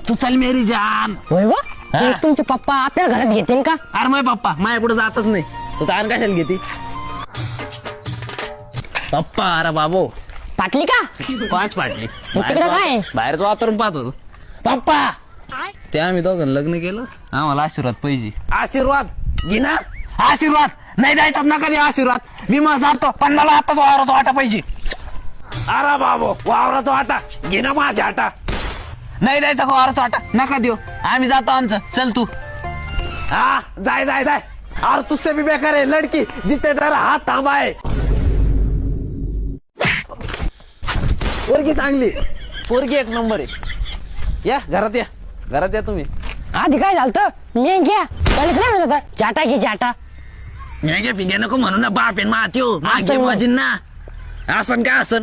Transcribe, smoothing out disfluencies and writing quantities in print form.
तू चल मेरी जान. होय वा हा. तुमचे पप्पा आपल्या घरात घेतील का? अरे माझे पप्पा माझ्या पुढे जातच नाही. तू ताण कशाला घेते पप्पा? अरे बाबू पाटली का? 5 पाटली. तिकडे काय? बाहेरचं वातावरण पाहत होतो. पप्पा ते आम्ही दोघं लग्न केलं, आम्हाला आशीर्वाद पाहिजे. आशीर्वाद घे ना. आशीर्वाद नाही द्यायचा नका दे आशीर्वाद. मी मग जातो पण मला आताच वावराचा वाटा पाहिजे. अरे बाबू वावराचा वाटा घे ना माझ्या आटा. नाही द्यायचा का वावराचा वाटा? नका देऊ, आम्ही जातो आमचं. चल तू. हा जाय जाय जाय. और तुझसे भी बेकार है लड़की जिसने डरा हाथ थांबा है. पोरगी चांगली, पोरगी एक नंबर आहे. या घरात या, घरात या तुम्ही. आधी काय झालं मी घ्या त्याला काय म्हणत होता चाटा घे चाटा. मेघे फिगे नको म्हणून ना. बाप आहे माती हो मागे असं माझी ना. आसन काय आसन